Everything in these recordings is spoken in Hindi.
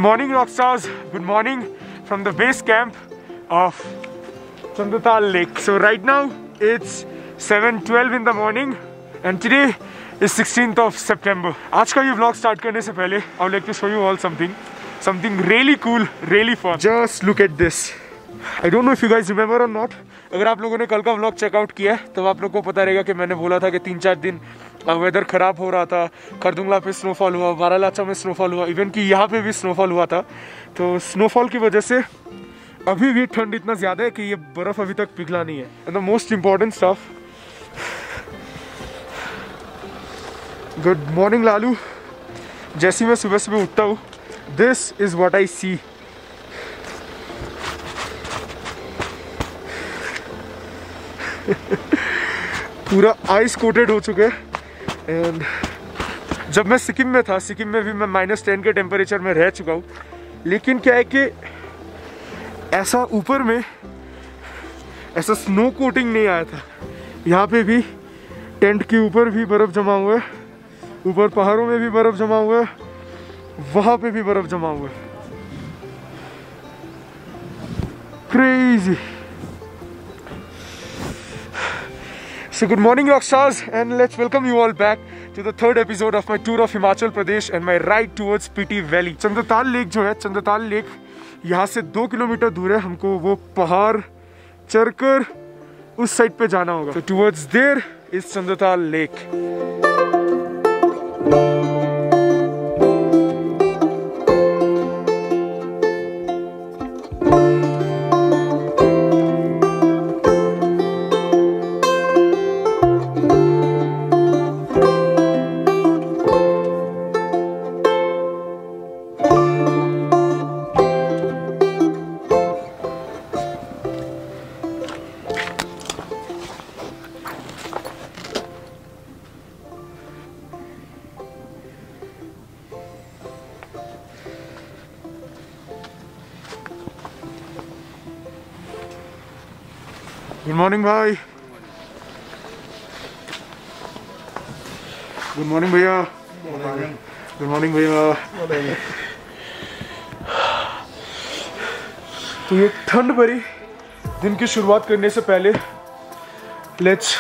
morning, rockstars. Good morning from the base camp of Chandatal Lake. So right now it's 7:12 in the morning and today is 16th of September. आज का ये vlog start करने से पहले I would like to show you all something really cool, really fun. Just look at this. I don't know if you guys remember or not. अगर आप लोगों ने कल का व्लॉग चेकआउट किया है तो आप लोगों को पता रहेगा कि मैंने बोला था कि 3-4 दिन वेदर ख़राब हो रहा था। खरदुंगला पे स्नोफॉल हुआ, बारालाचा में स्नोफॉल हुआ, इवन कि यहाँ पे भी स्नोफॉल हुआ था। तो स्नोफॉल की वजह से अभी भी ठंड इतना ज़्यादा है कि ये बर्फ़ अभी तक पिघला नहीं है। And the most important stuff, good morning Lalu. जैसे मैं सुबह सुबह उठता हूँ, दिस इज़ व्हाट आई सी। पूरा आइस कोटेड हो चुके हैं। एंड जब मैं सिक्किम में था, सिक्किम में भी मैं -10 के टेम्परेचर में रह चुका हूँ, लेकिन क्या है कि ऐसा ऊपर में ऐसा स्नो कोटिंग नहीं आया था। यहाँ पे भी टेंट के ऊपर भी बर्फ़ जमा हुआ है, ऊपर पहाड़ों में भी बर्फ़ जमा हुआ है, वहाँ पे भी बर्फ़ जमा हुआ है। Crazy. So good morning, rockstars, and let's welcome you all back to the third episode of my tour of Himachal Pradesh and my ride towards Spiti Valley. Chandratal lake जो है, चंद्रताल लेक यहाँ से 2 किलोमीटर दूर है। हमको वो पहाड़ चढ़कर उस साइड पे जाना होगा। So towards there is Chandratal lake. Good morning भाई। गुड मॉर्निंग भैया। गुड मॉर्निंग भैया। तो ये ठंड भरी दिन की शुरुआत करने से पहले let's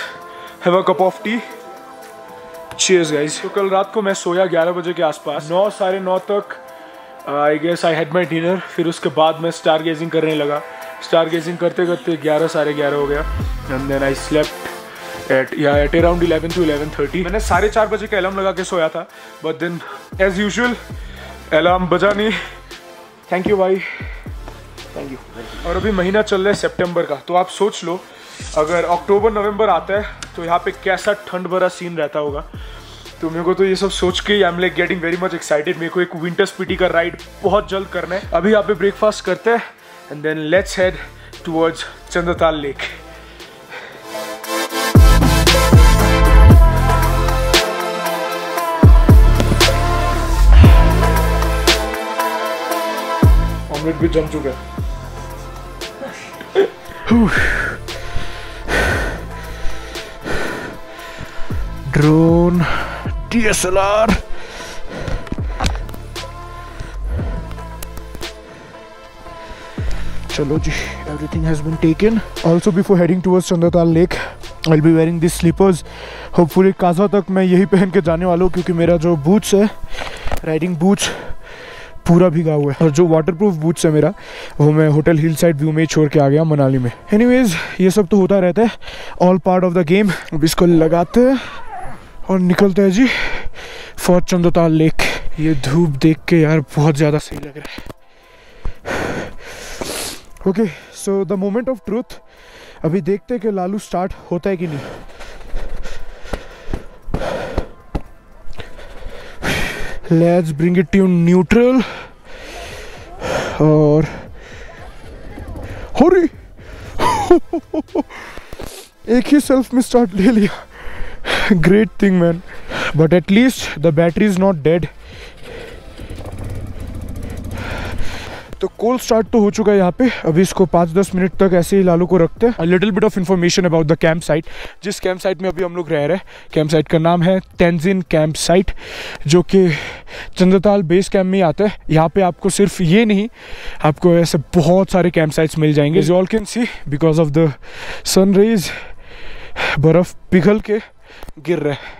have a cup of T. Cheers guys. तो कल रात को मैं सोया 11 बजे के आसपास। 9 साढ़े 9 तक I guess I had my dinner. फिर उसके बाद मैं स्टार गेजिंग करने लगा। स्टार गेजिंग करते करते 11 साढ़े 11 हो गया। And then I slept at around 11 to 11:30। मैंने 4:30 बजे का अलार्म लगा के सोया था, but then as usual alarm बजा नहीं। थैंक यू भाई, थैंक यू। और अभी महीना चल रहा है सितंबर का, तो आप सोच लो अगर अक्टूबर नवंबर आता है तो यहाँ पे कैसा ठंड भरा सीन रहता होगा। तो मेरे को तो ये सब सोच के I am like getting very much excited. मेरे को एक विंटर स्पीटी का राइड बहुत जल्द करना है। अभी यहाँ पे ब्रेकफास्ट करते हैं and then let's head towards Chandatal Lake. Omelette भी जम चुका है। Drone, DSLR। चलो जी, everything has been taken. Also before heading towards Chandatal Lake, I'll be wearing these slippers. Hopefully Kaza तक मैं यही पहन के जाने वाला हूँ, क्योंकि मेरा जो बूट्स है, राइडिंग बूट्स, पूरा भीगा हुआ है। और जो वाटरप्रूफ बूट्स है मेरा, वो मैं होटल हिल साइड व्यू में छोड़ के आ गया मनाली में। एनीवेज, ये सब तो होता रहता है, all part of the game. अब इसको लगाते हैं और निकलते हैं जी फॉर चंद्रताल लेक। ये धूप देख के यार बहुत ज़्यादा सही लग रहा है। Okay, so the moment of truth. अभी देखते हैं कि लालू स्टार्ट होता है कि नहीं। Let's bring it to neutral. और हरी एक ही सेल्फ में स्टार्ट ले लिया। Great thing man, but at least the battery is not dead. तो कोल्ड स्टार्ट तो हो चुका है यहाँ पे। अभी इसको 5-10 मिनट तक ऐसे ही लालू को रखते हैं। Little bit of information about the camp site. जिस कैंप साइट में अभी हम लोग रह रहे हैं, कैंप साइट का नाम है तेंजिन कैंप साइट, जो कि चंद्रताल बेस कैंप में आता है। यहाँ पे आपको सिर्फ ये नहीं, आपको ऐसे बहुत सारे कैंप साइट्स मिल जाएंगे। You all can see because of the sun rays बर्फ पिघल के गिर रहा है।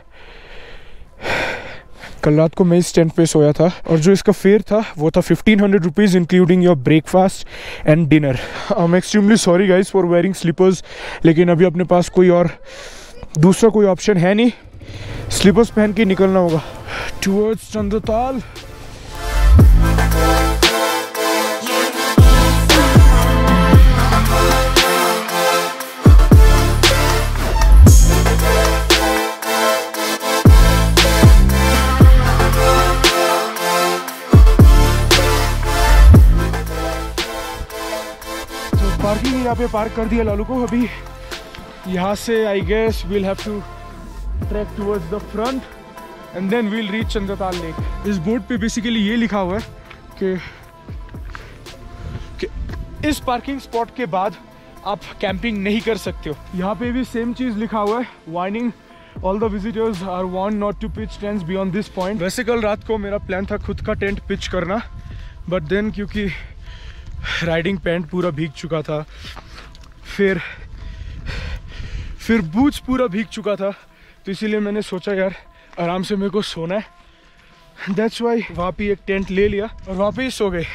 कल रात को मैं इस टेंट पे सोया था और जो इसका फेयर था वो था 1500 rupees including your breakfast and dinner. I am extremely sorry guys for wearing slippers, लेकिन अभी अपने पास कोई और दूसरा कोई ऑप्शन है नहीं, स्लीपर्स पहन के निकलना होगा टुवर्ड्स चंद्रताल। पार्किंग यहाँ पे पार्क कर दिया लालू को। अभी यहाँ से I guess we'll have to track towards the front and then we'll reach Chandratal lake. इस बोर्ड पे बेसिकली ये लिखा हुआ है कि इस पार्किंग स्पॉट के बाद आप कैंपिंग नहीं कर सकते हो। यहाँ पे भी सेम चीज़ लिखा हुआ है, warning all the visitors are warned not to pitch tents beyond this point. वैसे कल रात को मेरा प्लान था खुद का टेंट पिच करना, बट देन क्योंकि राइडिंग पैंट पूरा भीग चुका था, फिर बूट्स पूरा भीग चुका था, तो इसीलिए मैंने सोचा यार आराम से मेरे को सोना है। दैट्स वाई वहाँ पे एक टेंट ले लिया और वहाँ पे ही सो गए।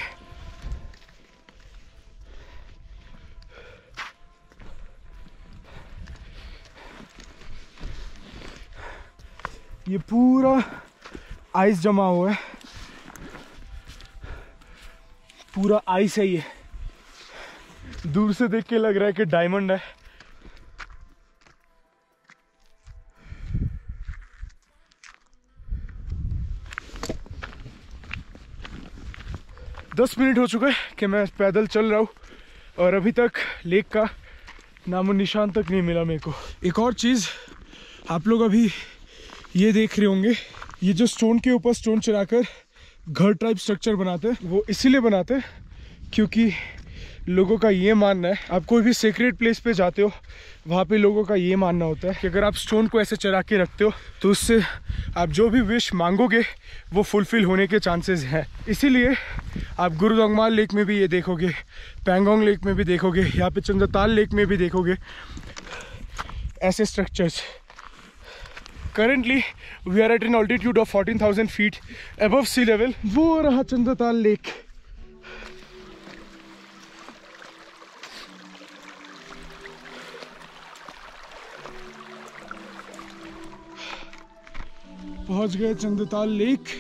ये पूरा आइस जमा हुआ है, पूरा आइस है। ये दूर से देख के लग रहा है कि डायमंड है। दस मिनट हो चुके हैं कि मैं पैदल चल रहा हूँ और अभी तक लेक का नामो निशान तक नहीं मिला मेरे को। एक और चीज़ आप लोग अभी ये देख रहे होंगे, ये जो स्टोन के ऊपर स्टोन चढ़ाकर घर टाइप स्ट्रक्चर बनाते हैं, वो इसीलिए बनाते हैं क्योंकि लोगों का ये मानना है, आप कोई भी सीक्रेट प्लेस पे जाते हो वहाँ पे लोगों का ये मानना होता है कि अगर आप स्टोन को ऐसे चढ़ा के रखते हो तो उससे आप जो भी विश मांगोगे वो फुलफिल होने के चांसेस हैं। इसीलिए आप गुरुदोंगमाल लेक में भी ये देखोगे, पैंगोंग लेक में भी देखोगे, यहाँ पे चंद्रताल लेक में भी देखोगे ऐसे structures. Currently we are at an altitude of 14,000 feet above sea level। वो रहा चंद्रताल लेक। पहुंच गए Chandratal lake.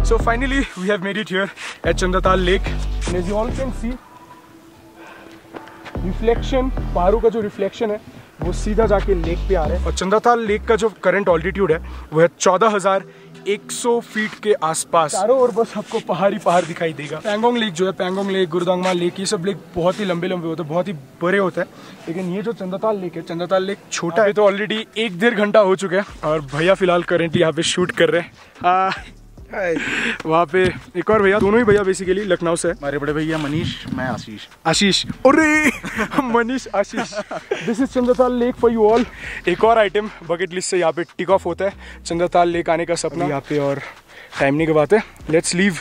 So finally we have made it here at Chandratal Lake and as you all can see reflection, पहाड़ों का जो रिफ्लेक्शन है वो सीधा जाके लेक पे आ रहा है। और चंद्रताल लेक का जो करंट ऑल्टीट्यूड है वो है 14,100 फीट के आसपास। चारों ओर बस आपको पहाड़ी पहाड़ दिखाई देगा। पैंगोंग लेक जो है, पैंगोंग लेक, गुरुदोंगमाल लेक, ये सब लेक बहुत ही लंबे लंबे होते हैं, बहुत ही बड़े होते हैं। लेकिन ये जो चंद्रताल लेक है, चंद्रताल लेक छोटा है। तो ऑलरेडी 1-1.5 घंटा हो चुका है और भैया फिलहाल करेंटली यहाँ पे शूट कर रहे हैं। वहाँ पे एक और भैया, दोनों ही भैया बेसिकली लखनऊ से है। हमारे बड़े भैया मनीष, मैं आशीष। आशीष, अरे Manish, Ashish. This is Chandratal lake for you all. एक और आइटम बकेट लिस्ट से यहाँ पे टिक ऑफ होता है चंद्रताल लेक आने का सपना यहाँ पे। और टाइम नहीं गवाते, लेट्स लीव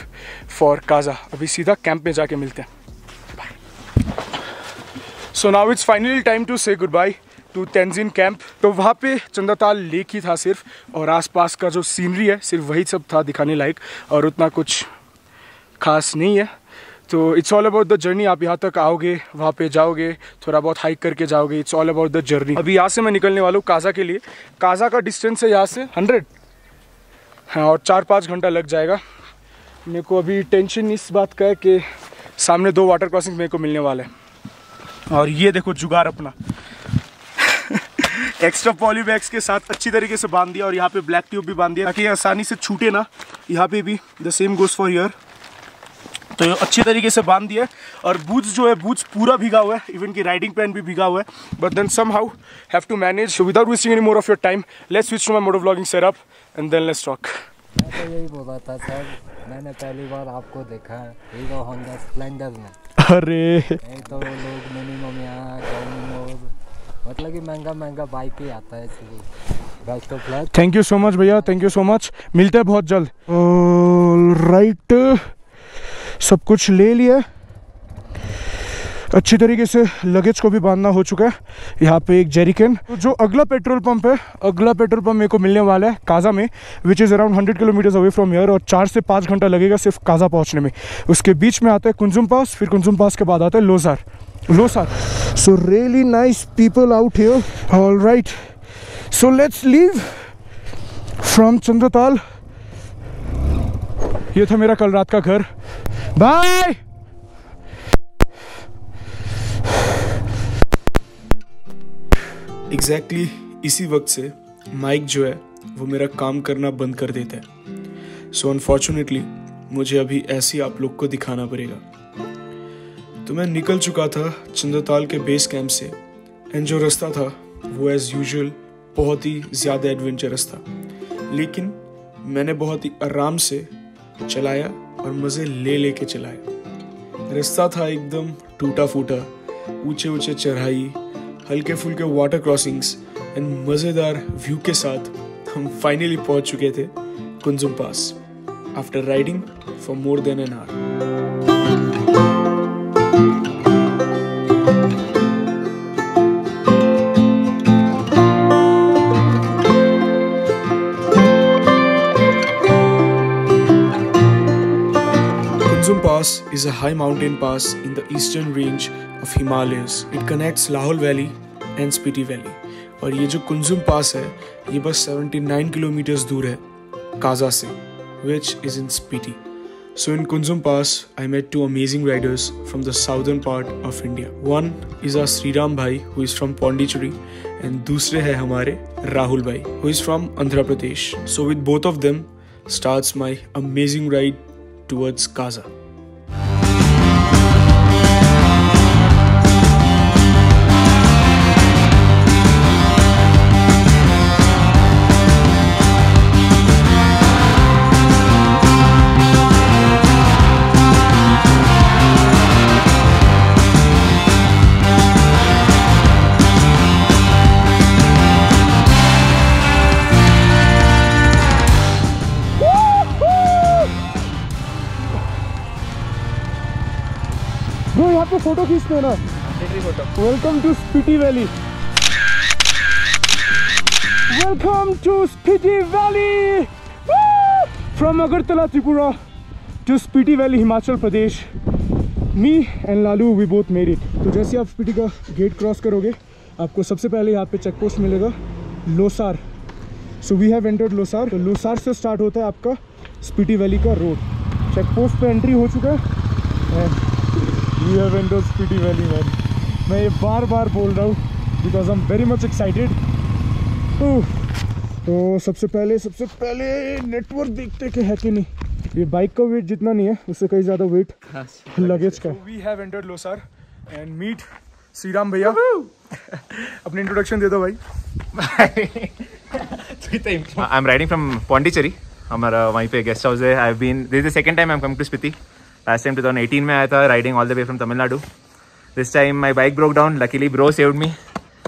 फॉर काजा। अभी सीधा कैंप में जाके मिलते हैं। So now it's finally time to say goodbye to Tenzin camp. तो वहाँ पे चंद्रताल लेक ही था सिर्फ, और आसपास का जो सीनरी है सिर्फ वही सब था दिखाने लायक, और उतना कुछ खास नहीं है। तो it's all about the journey. आप यहाँ तक आओगे, वहाँ पे जाओगे, थोड़ा बहुत हाइक करके जाओगे। It's all about the journey. अभी यहाँ से मैं निकलने वाला हूँ काजा के लिए। काजा का डिस्टेंस है यहाँ से 100, हाँ, और 4-5 घंटा लग जाएगा। मेरे को अभी टेंशन इस बात का है कि सामने 2 वाटर क्रॉसिंग मेरे को मिलने वाले हैं। और ये देखो जुगाड़ अपना एक्स्ट्रा पॉली बैग्स के साथ अच्छी तरीके से बांध दिया, और यहाँ पे ब्लैक ट्यूब भी बांध दिया ताकि आसानी से छूटे ना। यहाँ पे भी the same goes for here. तो अच्छी तरीके से बांध दिया, और बूट्स जो है बूट्स पूरा भीगा हुआ है, इवन की राइडिंग पैंट भी भीगा हुआ है। But then somehow have to manage. So without wasting any more of your time, let's switch to my moto vlogging setup and then let's talk. मैं तो यही बोल रहा था सर, मैंने पहली बार आपको देखा है हीरो होंडा स्प्लेंडर में। अरे नहीं तो वो लोग मिनिमम यहाँ मतलब कि महंगा बाइक ही आता है। Best of luck. Thank you so much भैया, थैंक यू सो मच। मिलते हैं बहुत जल्द। राइट, सब कुछ ले लिया, अच्छी तरीके से लगेज को भी बांधना हो चुका है। यहाँ पे एक जेरिकन। तो जो अगला पेट्रोल पंप है, अगला पेट्रोल पंप मेरे को मिलने वाला है काजा में, which is around 100 kilometres away from here, और 4 से 5 घंटा लगेगा सिर्फ काजा पहुँचने में। उसके बीच में आता है कुंजुम पास, फिर कुंजुम पास के बाद आता है Losar. So really nice people out here. Alright, so let's leave from Chandratal. ये था मेरा कल रात का घर। बाय। एग्जैक्टली इसी वक्त से माइक जो है वो मेरा काम करना बंद कर देता है। सो अनफॉर्चुनेटली मुझे अभी ऐसे आप लोग को दिखाना पड़ेगा। तो मैं निकल चुका था चंद्रताल के बेस कैंप से, एंड जो रास्ता था वो एज यूजुअल बहुत ही ज़्यादा एडवेंचरस था, लेकिन मैंने बहुत ही आराम से चलाया और मज़े ले के चलाया। रास्ता था एकदम टूटा फूटा, ऊंचे ऊंचे चढ़ाई, हल्के फुल्के वाटर क्रॉसिंग्स एंड मज़ेदार व्यू के साथ हम फाइनली पहुंच चुके थे Kunzum Pass after riding for more than an hour. Kunzum Pass is a high mountain pass in the eastern range of Himalayas. It connects Lahore Valley and Spiti Valley. और ये जो कुंजुम पास है ये बस 79 किलोमीटर्स दूर है काजा से, which is in Spiti. So in Kunzum Pass, I met 2 amazing riders from the southern part of India. One is our Sriram Bhai, who is from Pondicherry, and दूसरे है हमारे राहुल भाई, who is from Andhra Pradesh. So with both of them starts my amazing ride towards Kaza. Bro यहाँ पे फोटो खींचते हैं ना, welcome to Spiti Valley, welcome to Spiti Valley from Agartala Tripura to Spiti Valley Himachal Pradesh. Me and Lalu we both made it. तो जैसे आप स्पीटी का गेट क्रॉस करोगे आपको सबसे पहले यहाँ पे चेक पोस्ट मिलेगा Losar. So we have entered Losar. तो लोसार से स्टार्ट होता है आपका स्पीटी वैली का रोड। चेक पोस्ट पे एंट्री हो चुका है। We have entered Spiti Valley, man. मैं ये बार बार बोल रहा हूँ because I'm very much excited. तो सबसे पहले नेटवर्क देखते कि है कि नहीं। ये बाइक का वेट जितना नहीं है उससे कहीं ज़्यादा वेट लगेज का। We have entered Losar and meet Shriram भैया। अपनी इंट्रोडक्शन दे दो भाई। I'm riding from Pondicherry. हमारा वहीं पे गेस्ट हाउस है। I've been this is the second time I'm coming to Spiti. Last time 2018 में आया था riding all the way from Tamil Nadu. This time my bike broke down, luckily bro saved me.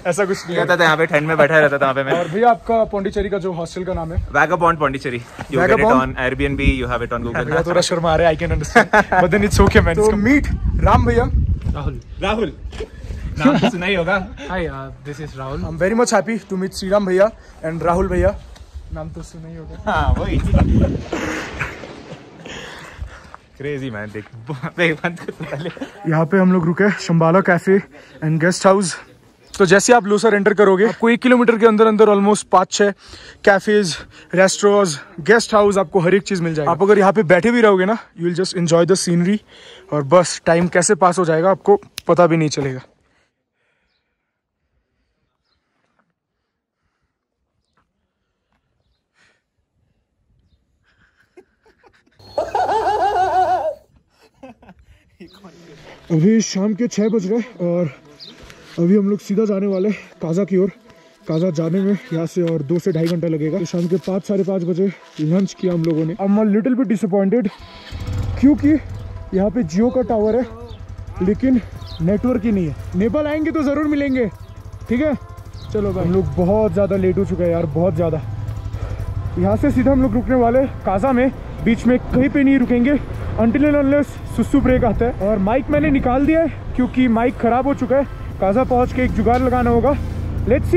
ऐसा कुछ नहीं रहता था यहाँ पे, ठंड में बैठा रहता था वहाँ पे मैं। और भैया आपका पौंडीचेरी का जो हॉस्टल का नाम है? Vagabond Pondicherry. You get it on Airbnb, you have it on Google. भैया थोड़ा शर्मा आ रहा है, I can understand, but then it's okay man. So meet Ram भैया। राहुल नाम तो सुना ही होगा। Hi, this is Rahul. I'm very much happy to meet Shriram भैया and राहुल भैया। नाम तो सुना ही होगा। हाँ वही। क्रेजी मैन, देख बंद कर पहले। यहाँ पे हम लोग रुके Shambhala cafe and guest house. तो जैसे आप लोसर एंटर करोगे आपको 1 किलोमीटर के अंदर अंदर almost 5-6 cafes, restaurants, guest house, आपको हर एक चीज मिल जाएगी। आप अगर यहाँ पे बैठे भी रहोगे ना, you will just enjoy the scenery और बस टाइम कैसे पास हो जाएगा आपको पता भी नहीं चलेगा। अभी शाम के 6 बज गए और अभी हम लोग सीधा जाने वाले काजा की ओर। काजा जाने में यहाँ से और 2 से 2.5 घंटा लगेगा। तो शाम के 5-5:30 बजे लंच किया हम लोगों ने। I am little bit disappointed क्योंकि यहाँ पे जियो का टावर है लेकिन नेटवर्क ही नहीं है। नेपाल आएंगे तो ज़रूर मिलेंगे, ठीक है। चलो भाई, हम लोग बहुत ज़्यादा लेट हो चुके हैं यार, बहुत ज़्यादा। यहाँ से सीधा हम लोग रुकने वाले काजा में, बीच में कहीं पे नहीं रुकेंगे अनटिल एंड अनलेस सुसु ब्रेक आता है। और माइक मैंने निकाल दिया है क्योंकि माइक ख़राब हो चुका है। काजा पहुँच के एक जुगाड़ लगाना होगा। लेट्स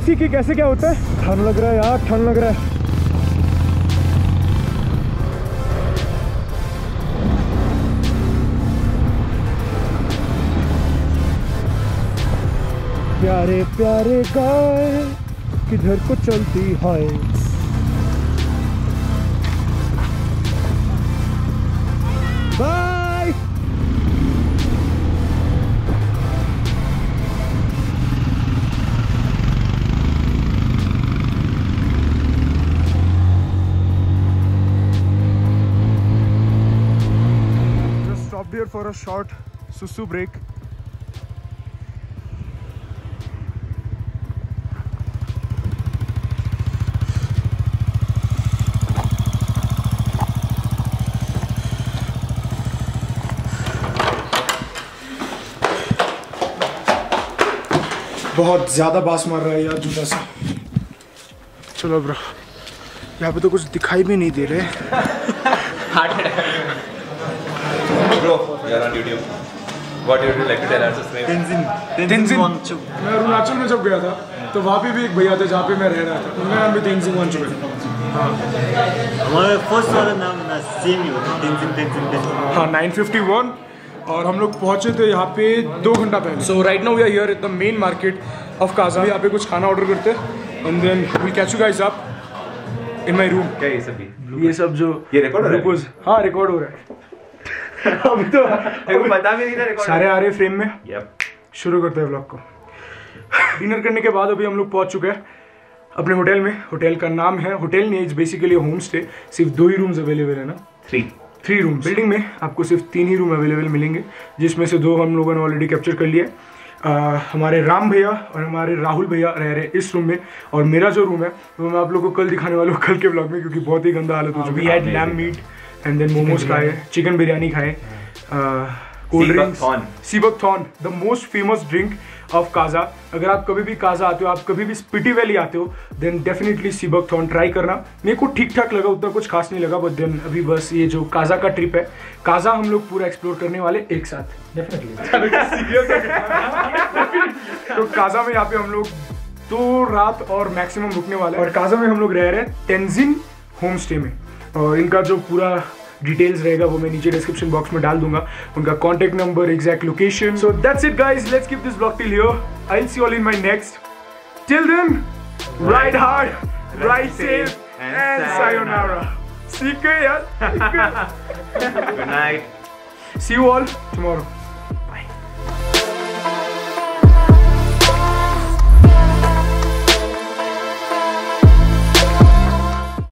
सी कि कैसे क्या होता है। ठंड लग रहा है यार, ठंड लग रहा है। प्यारे प्यारे गाय किधर को चलती है। Bye. Just stopped here for a short susu break. बहुत ज़्यादा बास मार रहा है यार जूता से। चलो ब्रो, यहाँ पे तो कुछ दिखाई भी नहीं दे रहे। Bro, you're on YouTube. What would you like to tell us? Tenzin Wangchuck. मैं अरुणाचल में जब गया था तो वहाँ पे भी एक भैया थे जहाँ पे मैं रह रहा था, उनका नाम भी तेंजिन वांगचुक है। हमारे फर्स्ट वाला नाम ना सेम ही होता है, तेंजिन। हाँ 951 और हम लोग पहुँचे थे यहाँ पे 2 घंटा पहले। So right now we are here at the main market of Kaza. यहाँ पे कुछ खाना ऑर्डर करते हैं and then we catch you guys up in my room. क्या ये सब जो ये रिकॉर्ड हो रहा है? हाँ रिकॉर्ड हो रहा है। अभी तो पता भी नहीं था रिकॉर्ड सारे आ रहे फ्रेम में। Yep. शुरू करते हैं व्लॉग को। डिनर करने के बाद अभी हम लोग पहुंच चुके हैं अपने होटल में। होटल का नाम है, होटल नहीं, इट्स बेसिकली होम स्टे। सिर्फ 2 ही रूम्स अवेलेबल है ना, 3 रूम। बिल्डिंग में आपको सिर्फ 3 ही रूम अवेलेबल मिलेंगे, जिसमें से 2 हम लोगों ने ऑलरेडी कैप्चर कर लिया। हमारे राम भैया और हमारे राहुल भैया रह रहे इस रूम में और मेरा जो रूम है वो मैं आप लोगों को कल दिखाने वाला हूँ, कल के व्लॉग में, क्योंकि बहुत ही गंदा हालत हो चुकी है। We had lamb meat and then momos खाए, चिकन बिरयानी खाए, cold drinks, sea buckthorn, the most famous drink of Kaza. अगर आप कभी भी काजा आते हो, आप कभी भी स्पीति वैली आते हो, देन डेफिनेटली सीबक थॉर्न ट्राई करना। मेरे को ठीक ठाक लगा, उतना कुछ खास नहीं लगा, बट देन अभी बस ये जो काजा का ट्रिप है, काजा हम लोग पूरा एक्सप्लोर करने वाले एक साथ डेफिनेटली। तो काजा में यहाँ पे हम लोग 2 रात और मैक्सिमम रुकने वाले हैं। और काजा में हम लोग रह रहे हैं तेंजिन होम स्टे में, और इनका जो पूरा डिटेल्स रहेगा वो मैं नीचे डिस्क्रिप्शन बॉक्स में डाल दूंगा, उनका contact number, exact location. So that's it guys, let's keep this blog till here. I will see you all in my next. Till then, ride hard, ride safe and sayonara. सीख गए यार। Good night. See you all tomorrow.